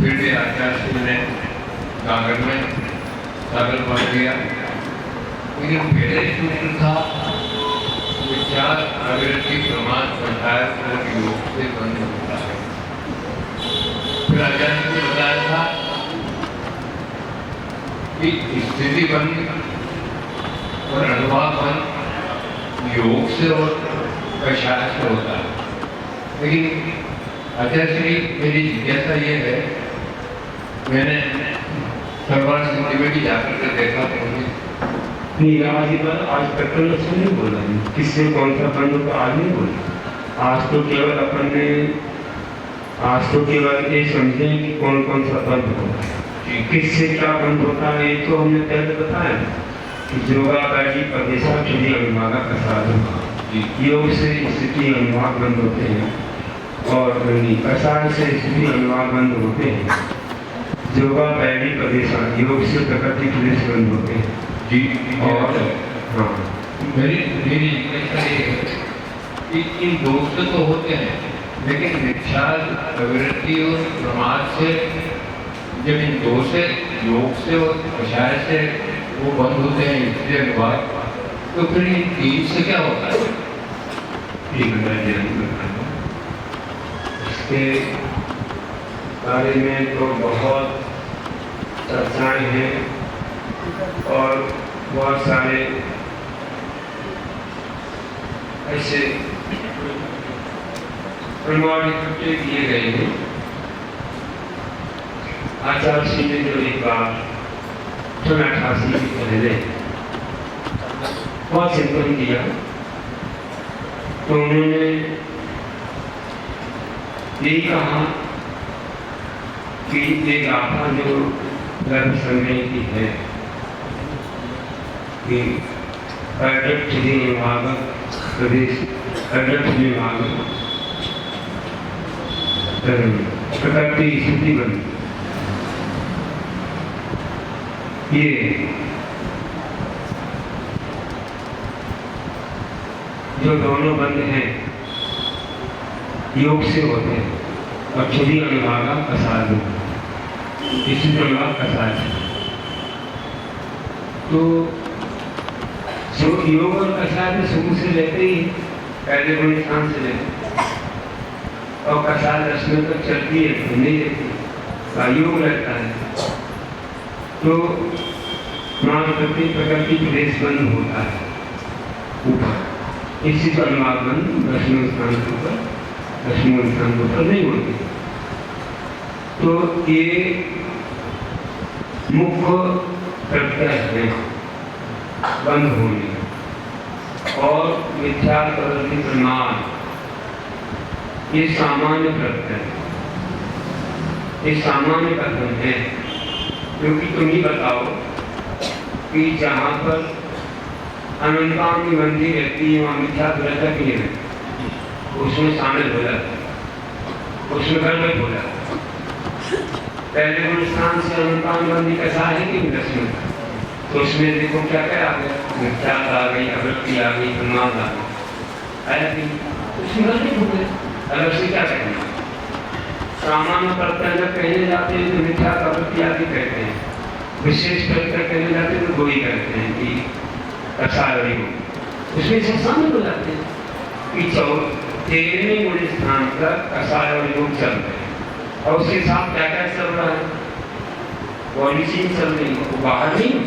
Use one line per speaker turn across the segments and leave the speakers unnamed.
फिर भी आचार्य श्री ने कागज में कागज पढ़ दिया। लेकिन मेरे सूत्र था विचार अविरति प्रमाण पंचायत योग से बंद होता है। फिर आचार्य ने बताया था कि स्थिति बंद और अनुभव बंद योग से और कषाय से होता है। लेकिन आचार्य श्री मेरी जिज्ञासा ये है, मैंने सरवार सिंधी में भी जाकर के देखा तो
नहीं, आज तक तो नहीं बोला, किससे कौन सा बंद होता आज नहीं बोला। आज तो केवल ये समझे कि कौन कौन सा बंद होता है, किससे क्या बंद होता है। ये तो हमने पहले बताया कि योगा बैठी प्रदेशा चुनी अनुभागा का साधन, योग से स्थिति अनुभाग बंद होते हैं और कषाय से स्थिति अनुभाग बंद होते हैं। योगा बैठी प्रदेशा योग से प्रकृति क्लेश बंद होते हैं
जी।
और हाँ,
मेरी जिज्ञासा ये है कि इन दोष तो होते हैं, लेकिन मिथ्या प्रवृत्ति और प्रमाद से जब इन दो से योग से और कषाय से वो बंद होते हैं इसलिए अनुभाग, तो फिर इन तीन से क्या होता है?
इसके बारे में तो बहुत चर्चाएं हैं और बहुत सारे ऐसे प्रमाण इकट्ठे किए गए हैं। आचार्य श्री ने जो एक बार 88 के पहले बहुत चिंतन किया तो उन्होंने यही कहा कि एक गाथा जो गर्भ संग्रह की है कि प्रदेश प्रकृति स्थिति बनी, ये जो दोनों बंद हैं योग से होते हैं और छुरी अनुभागा कसाल स्थिति अनुभाग कसाल। तो जो योग और कसाल में शुरू से लेते ही पहले गुण स्थान से लेते और कसाल रश्मि तक चलती है, नहीं रहती, योग रहता है। तो प्रकृति क्लेश बंद होता है ऊपर, इसी का अनुभाग बंद रश्मि स्थान के ऊपर, रश्मि स्थान के ऊपर नहीं होती। तो ये मुख्य प्रत्यय है बंद होने, और मिथ्या प्रवृत्ति प्रमाण ये सामान्य प्रत्यय, ये सामान्य कथन है। क्योंकि तुम ही बताओ कि जहाँ पर अनंतान की बंदी रहती है वहाँ मिथ्या प्रत्यय नहीं रहती, उसमें शामिल हो जाता है, उसमें गड़बड़ हो जाता है। पहले गुण स्थान से अनंतान बंदी कैसा है कि दसवें, तो उसमें देखो क्या क्या आ गया, मिथ्या आ गई, अवृत्ति आ गई, प्रमाद आ गई, उसमें गलती हो गई। अलग से क्या कहना, सामान्य प्रत्यय जब कहने जाते हैं तो मिथ्या अवृत्ति आदि कहते हैं, विशेष प्रत्यय कहने जाते हैं तो वही कहते हैं कि कसाई हो, उसमें से शामिल हो जाते हैं कि 13वें गुण स्थान पर कसाय और योग चल रहे हैं और उसके साथ क्या क्या चल रहा है, पॉलिसी चल रही है, वो बाहर नहीं है,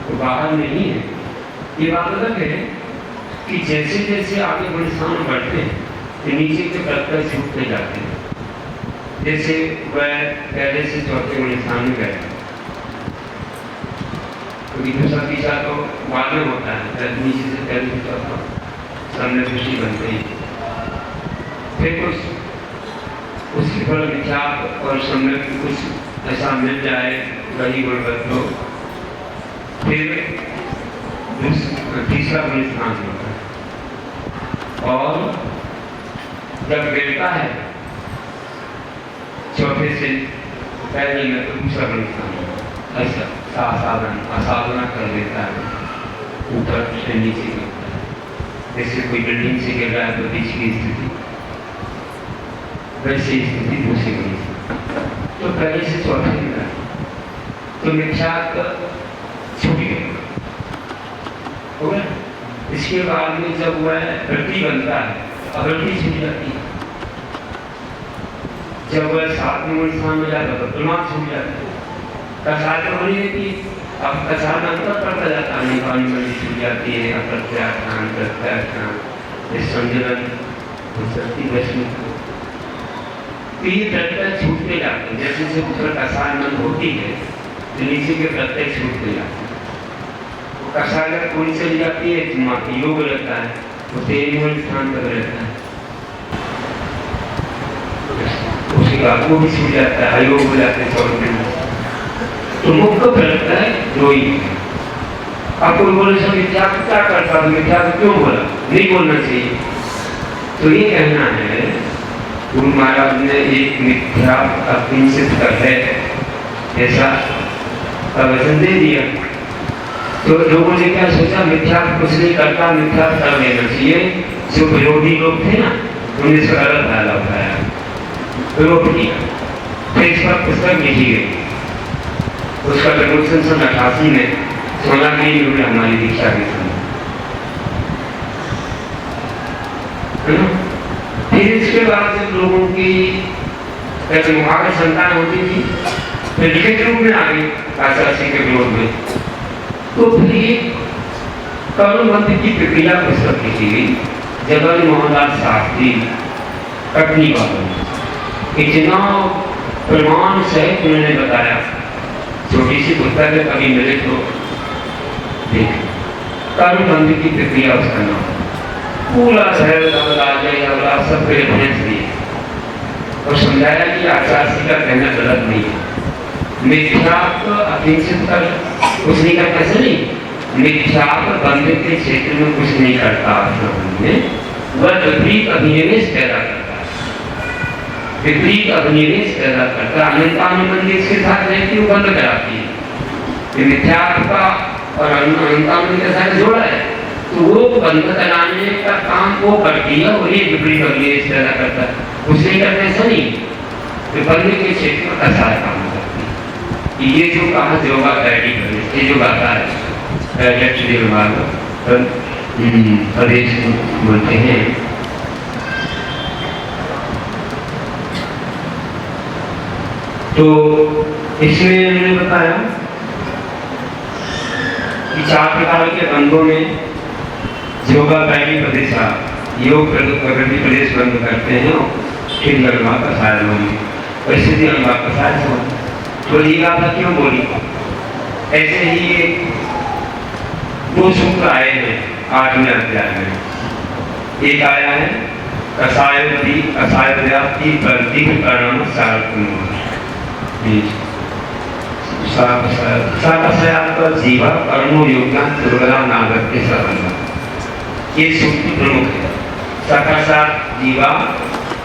वो बाहर नहीं है। ये बात अलग है कि जैसे जैसे आगे गुण स्थान बढ़ते हैं तो नीचे के प्रत्यय छूटते जाते हैं। जैसे वह पहले से चौथे गुण स्थान में गए, क्योंकि दूसरा तीसरा तो बाद में होता है, नीचे से पहले से चौथा सामने दृष्टि बनते हैं। फिर कुछ उसके फल विचार और समय कुछ ऐसा मिल जाए वही गुणवत्ता हो, फिर तीसरा गुण स्थान होता है और जब गिरता है चौथे से पहले में तो दूसरा गुण स्थान ऐसा असाधना कर देता है, ऊपर से नीचे गिरता है। जैसे कोई बिल्डिंग से गिर रहा है तो बीच की स्थिति, वैसे स्थिति दूसरी गुण पहले से चौथे दिन है तो मिथ्यात्व छूट गया, हो गया। इसके बाद में जब वह वृत्ति बनता है, अवृत्ति छूट जाती है। जब वह 7वें स्थान में जाता है तो प्रमाद छूट जाता है, कसार तो बनी रहती है। अब कसार में अंतर पड़ता जाता है, निकाल में छूट जाती है, अप्रत्याख्यान, प्रत्याख्यान, संजलन, शक्ति वैष्णव, तो ये प्रत्यय छूटते जाते हैं। जैसे जैसे ऊपर कसार मन होती है तो नीचे के प्रत्यय छूटते जाते हैं। वो कसार जब पूरी चली जाती है तो योग रहता है, वो 13वें स्थान तक रहता है, उसके बाद वो भी छूट जाता है, अयोग हो जाते हैं 14वें में। तो मुख्य प्रत्यय दो ही है। आप कोई बोले सब मिथ्या क्या करता है, मिथ्या क्यों बोला, नहीं बोलना चाहिए। तो ये कहना है गुरु महाराज ने एक मिथ्या अकिंचित कर है ऐसा प्रवचन दे दिया। तो लोगों ने क्या सोचा, मिथ्या कुछ नहीं करता, मिथ्या कर लेना चाहिए। जो विरोधी लोग थे ना, उन्हें से गलत ख्याल उठाया, विरोध किया, फिर इस पर पुस्तक लिखी गई। उसका प्रमोशन 88 में सोनागिरी में हमारी दीक्षा की थी। फिर इसके बाद जब लोगों की मुहावरा संतान होती थी, फिर लिखित रूप में आ गई आचार्य सिंह के विरोध में। तो फिर करुणवंत की प्रक्रिया पुस्तक लिखी गई, जगन मोहनदास शास्त्री कटनी वालों ने इतना प्रमाण सहित उन्होंने बताया। छोटी सी पुस्तक है, कभी मिले तो देख। करुणवंत की प्रक्रिया उसका नाम, पूरा सब पे भैंस दिए और समझाया कि आचार्य का कहना गलत नहीं है। मिथ्यात्व अकिंचित कर कुछ नहीं करता, ऐसा नहीं। मिथ्यात्व बंध के क्षेत्र में कुछ नहीं करता, वह विपरीत अभिनिवेश पैदा करता है, विपरीत अभिनिवेश पैदा करता है। अनंतानुबंध इसके साथ रहती है, वो बंद कराती है। मिथ्यात्व का और अनंतानुबंध के साथ जोड़ा है, तो वो बंध कराने का काम वो करती है और ये विपरीत अभिनिवेश पैदा करता है। उसने करना ऐसा नहीं, तो बंध के क्षेत्र में कसार काम करती है। ये जो कहा योगा बैठी कर, ये जो गाता है प्रदेश बोलते हैं, तो इसमें हमने बताया कि 4 प्रकार के बंधों में योगा पहली प्रदेश, योग प्रकृति प्रदेश बंद करते हैं और फिर लगवा कसाय होंगे, वैसे भी लगवा कसाय हो। तो ये बात क्यों बोली, ऐसे ही 2 सूत्र आए हैं 8वें अध्याय में। एक आया है कसायती कसायव्याप्ति प्रति कर्म जीवा कर्मो योगदान दुर्गला नागत के संबंध, ये सूत्र प्रमुख है। सकसात जीवा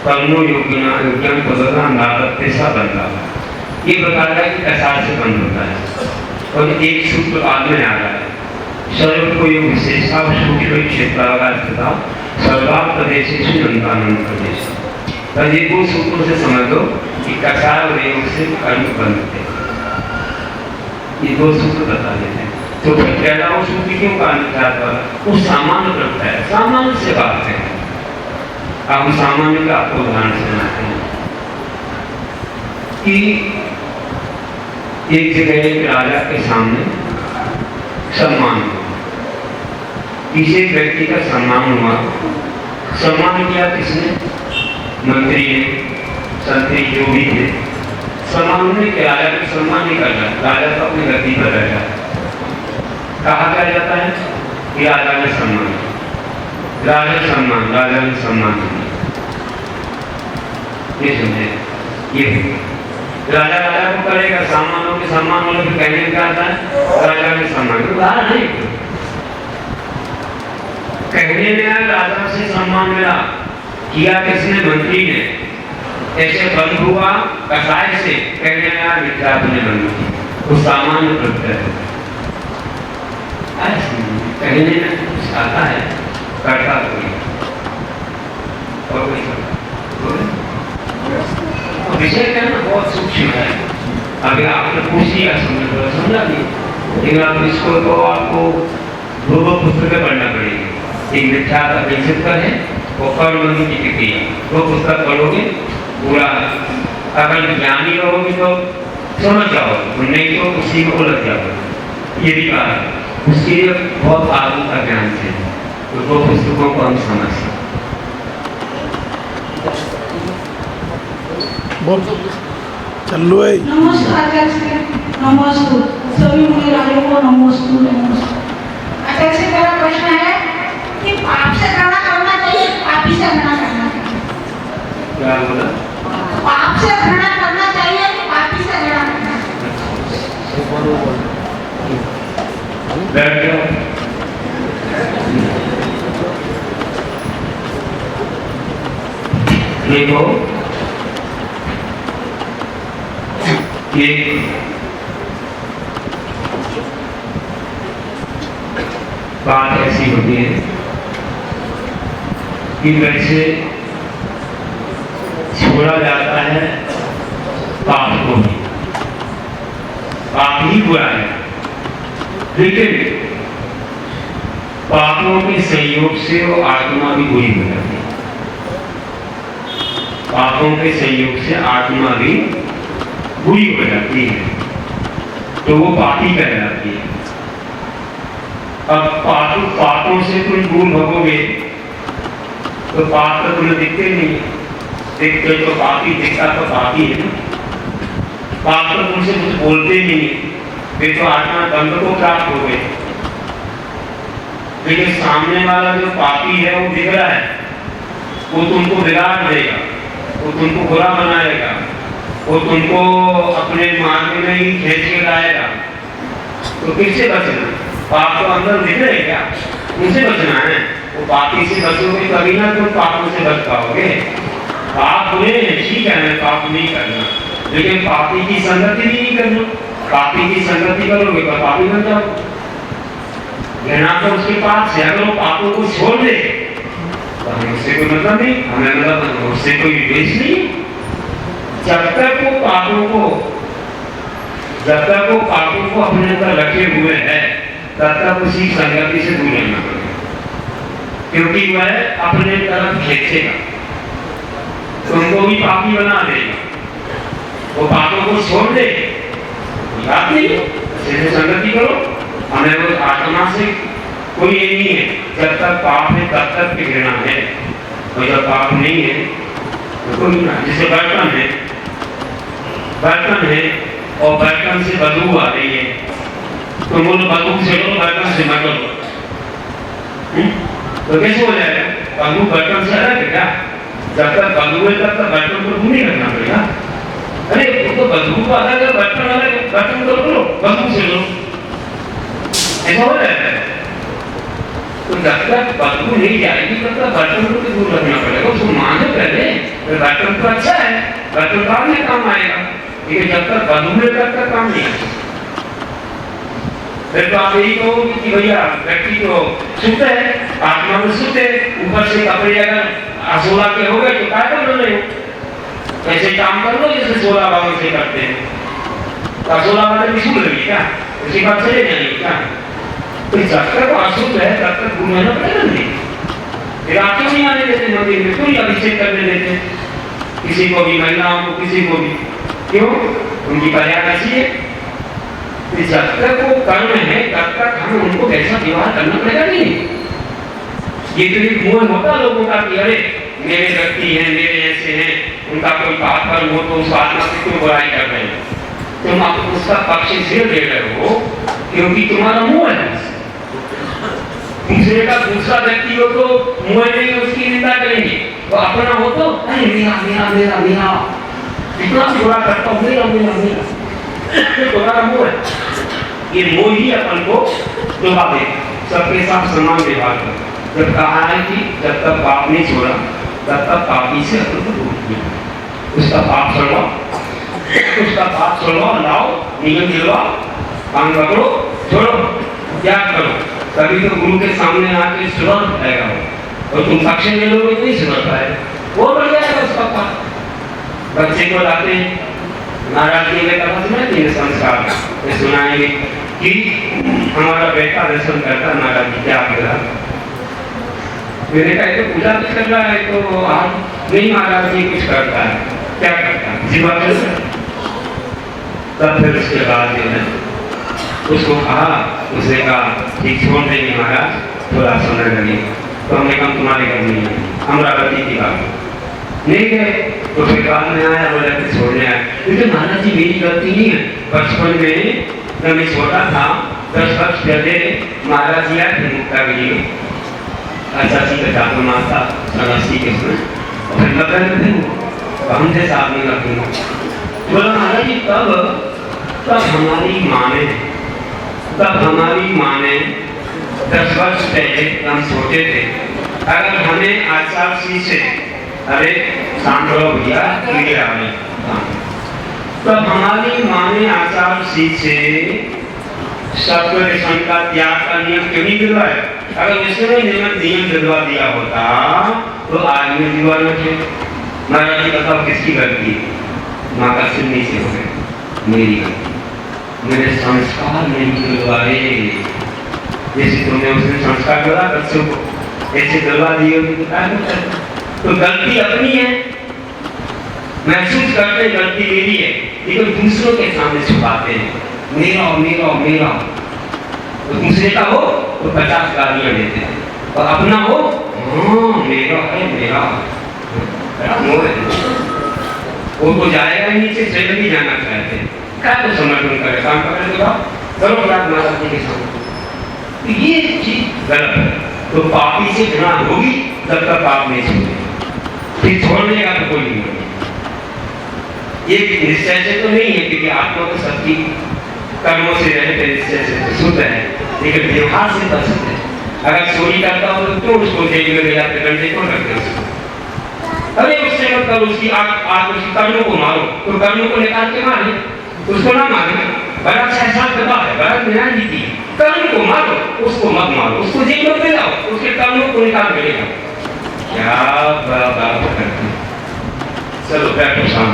कर्मो योगदान दुर्गला नागत के संबंध, ये बता रहा है कि कसार से बंद होता है। और एक सूत्र बाद में आ रहा है, सर्व को योग विशेषता सूक्ष्म क्षेत्र सर्वात प्रदेश प्रदेश। तो ये 2 सूत्रों से समझ लो कि कसार और योग से कर्म बंद थे। ये 2 सूत्र बता देते हैं। तो फिर पहला वो सूत्र क्यों कानून वो सामान्य प्रथा है, सामान्य से बात है। अब हम सामान्य का आपको उदाहरण सुनाते हैं कि एक जगह एक राजा के सामने सम्मान हुआ, किसी व्यक्ति का सम्मान हुआ। सम्मान किया किसने, मंत्री ने, संतरी जो भी थे, सम्मान ने किया। राजा को सम्मान नहीं करना, राजा तो अपनी गद्दी पर बैठा है। कहा क्या जाता है कि राजा ने सम्मान, राजा सम्मान, राजा ने सम्मान नहीं। ये समझे, ये राजा राजा को करेगा, सामानों के सम्मान वालों के कहने क्या आता है, राजा ने सम्मान। उदाहरण नहीं, कहने में राजा से सम्मान मिला, किया किसने, मंत्री ने। ऐसे बंद हुआ कसाय से, कहने में विख्यात ने बंद की, वो सामान्य प्रत्यय है। कहने में कुछ आता है, करता कोई और कोई करता। विषय कहना बहुत सूक्ष्म है। अगर आपने पूछ लिया समझा दिया, लेकिन आप इसको तो आपको दो पुस्तकें पढ़ना पड़ेगी। एक मिथ्यात्व विकसित कर है और कर्म की प्रक्रिया, दो पुस्तक पढ़ोगे पूरा। अगर ज्ञानी रहोगे तो समझ जाओगे, नहीं तो उसी में उलझ जाओगे। ये भी कहा है उसके लिए बहुत आदमी का ज्ञान चाहिए, तो दो पुस्तकों को हम समझ सकते।
चलो
नमस्कार आचार्य, नमस्कार सभी मुनि राजों को नमस्कार नमस्कार। आचार्य मेरा प्रश्न है कि पाप से घृणा करना चाहिए, पापी से घृणा करना चाहिए?
क्या बोला?
पाप से घृणा करना चाहिए कि पापी से घृणा करना चाहिए?
बैठ जाओ। देखो एक बात ऐसी होती है कि वैसे छोड़ा जाता है पाप को भी, पाप ही बुरा है, लेकिन पापों के संयोग से वो आत्मा भी बुरी हो जाती है। पापों के संयोग से आत्मा भी बुरी हो जाती है, तो वो पापी कहलाती है। अब पापों से तुम दूर भगोगे तो पाप तो तुम्हें दिखते नहीं, दिखते तो पापी, दिखता तो पापी है ना। पाप तो तुमसे कुछ बोलते ही नहीं, वे तो आत्मा बंध को प्राप्त हो गए। लेकिन सामने वाला जो पापी है वो दिख रहा है, वो तुमको बिगाड़ देगा, वो तुमको बुरा बनाएगा, वो तुमको अपने मार्ग में ही खींच के लाएगा। तो किससे बचना? पाप तो अंदर दिख रहे क्या, उनसे बचना है। वो पापी से बचोगे तभी ना तुम पापों से बच पाओगे। पाप बुरे हैं, ठीक है, मैं पाप नहीं करना, लेकिन पापी की संगति भी नहीं करना। पापी की संगति करोगे तो पापी बन जाओ। घृणा तो उसके पास से, अगर वो पापों को छोड़ दे तो हमें उससे कोई मतलब नहीं, हमें मतलब उससे कोई विद्वेष नहीं। जब तक वो पापों को अपने अंदर रखे हुए है तब तक उसी संगति से दूर रहना पड़ेगा, क्योंकि वह अपने तरफ खींचेगा, तुमको भी पापी बना देगा। वो पापों को छोड़ दे, बात नहीं, अच्छे से संगति करो। हमें वो आत्मा से कोई ये नहीं है, जब तक पाप है तब तक की घृणा है, और जब पाप नहीं है तो कोई ना। जैसे बर्तन है और बर्तन से बदबू आ रही है, तो बोलो बदबू से लो, बर्तन से मत लो, तो कैसे हो जाएगा? बदबू बर्तन से अलग है क्या? जब तक बदबू है तब तक बर्तन को दूर नहीं करना पड़ेगा। अरे तो बदबू को अलग है, बर्तन अलग है, बर्तन को लो, बदबू से लो, ऐसा हो जाता है। तो जब तक बदबू नहीं जाएगी तब तक बर्तन को दूर रखना पड़ेगा। उसको मानो पहले, बर्तन तो अच्छा है, बर्तन बाद में काम आएगा, लेकिन जब तक बदबू है तब तक काम नहीं आएगा। फिर तो आप यही कहोगे कि भैया व्यक्ति तो शुद्ध है, आत्मा में शुद्ध है, ऊपर से कपड़े अगर 16 के हो गए तो क्या कर रहे हो? ऐसे काम कर लो जैसे 16 वालों से करते हैं। 16 वाले भी शुद्ध लगी क्या? उसी बात चले जाएंगे क्या? तो जब तक अशुद्ध है तब तक गुरु रहना पड़ेगा नहीं। फिर आप क्यों नहीं आने देते मंदिर में? क्यों अभिषेक करने देते किसी को भी, महिलाओं को, किसी को भी? क्यों? उनकी मर्यादा ऐसी है। जब तक वो कर्म है तब तक हमें उनको कैसा व्यवहार करना पड़ेगा नहीं। ये तो एक मोह होता लोगों का कि अरे मेरे व्यक्ति हैं, मेरे ऐसे हैं, उनका कोई पाप कर्म हो तो उस आत्मा से क्यों बुराई कर रहे हैं? तुम आप उसका पक्ष इसलिए ले रहे हो क्योंकि तुम्हारा मोह है। दूसरे का दूसरा व्यक्ति हो तो मोह नहीं, उसकी निंदा करेंगे। तो अपना हो तो अरे मेरा मेरा मेरा मेरा इतना बुरा करता हूँ, मेरा मेरा मेरा, तुम्हारा मोह है। ये मोह ही अपन को डुबा दे। सबके साथ समान व्यवहार करो। जब कहा है कि जब तक पाप नहीं छोड़ा तब तक पापी से अपन को दूर किया। उसका पाप छोड़वाओ, उसका पाप छोड़वाओ, लाओ, नियम दिलवाओ, काम पकड़ो, छोड़ो, त्याग करो। तभी तो गुरु के सामने आके सुधर पाएगा वो। और तुम पक्ष में लोगे तो नहीं सुधर पाएगा, वो बढ़ जाएगा उसका पाप। बच्चे को लाते महाराज जी ने कहा सुना तीन संस्कार ये सुनाएंगे कि हमारा बेटा दर्शन करता महाराज जी क्या करा। मैंने कहा तो पूजा कुछ कर रहा है तो आज नहीं महाराज जी कुछ करता है क्या करता है जीवा करता। तब फिर उसके बाद जो है उसको कहा उसने कहा ठीक छोड़ देंगे महाराज थोड़ा समय लगेगा। तो हमने कहा तुम्हारे घर नहीं है अमरावती की बात नहीं गए। तो फिर बाद में आया बोला कि छोड़ने आया क्योंकि महाराज जी मेरी गलती नहीं है। बचपन में जब मैं छोटा था 10 वर्ष पहले महाराज जी आए थे मुक्तागिरी में चाची का जादू माता सनासी के उसमें और फिर लगन में थे वो हमसे साथ में लगते हैं। बोला महाराज जी तब हमारी माँ ने 10 वर्ष पहले हम छोटे थे अगर हमें आचार से अरे शांत रहो भैया कीड़े आ रहे तब हमारी माँ ने आचार से सत्व व्यसन का त्याग का नियम क्यों नहीं दिलवाया। अगर उसने नियम दिलवा दिया होता तो आज में दीवार में थे। महाराज जी बताओ किसकी गलती माँ का सिर नीचे हो गए मेरी गलती मेरे संस्कार नहीं दिलवाए। जैसे तुमने उसने संस्कार दिला बच्चों को ऐसे दिलवा दिए तो गलती अपनी है महसूस करते गलती मेरी है लेकिन दूसरों के सामने छुपाते हैं मेरा मेरा मेरा। तो दूसरे का हो तो 50 गालियां देते हैं और अपना हो मेरा है मेरा वो तो जाएगा नीचे जेल भी जाना चाहते हैं क्या तो समर्थन करे काम पकड़ के बाप करो महाराज जी के सामने। तो ये चीज गलत है। तो पापी से गुनाह होगी तब तक पाप नहीं छोड़ेगा फिर छोड़ने का तो कोई नहीं। ये निश्चय से तो नहीं है क्योंकि आत्मा तो सबकी कर्मों से रहते निश्चय से तो शुद्ध है लेकिन व्यवहार से तो शुद्ध है। अगर चोरी करता हो तो क्यों उसको जेल में ले जाते डंडे क्यों रखते उसको। अरे उससे मतलब उसकी आग उसकी कर्मों को मारो तो कर्मों को निकाल के मारे उसको ना मारे। बड़ा 6 साल का बात है बड़ा न्याय नीति कर्म को मारो उसको मत मारो उसको जेल में ले जाओ उसके कर्मों को निकाल के ले जाओ। क्या बात करते हैं। चलो बैठो शाम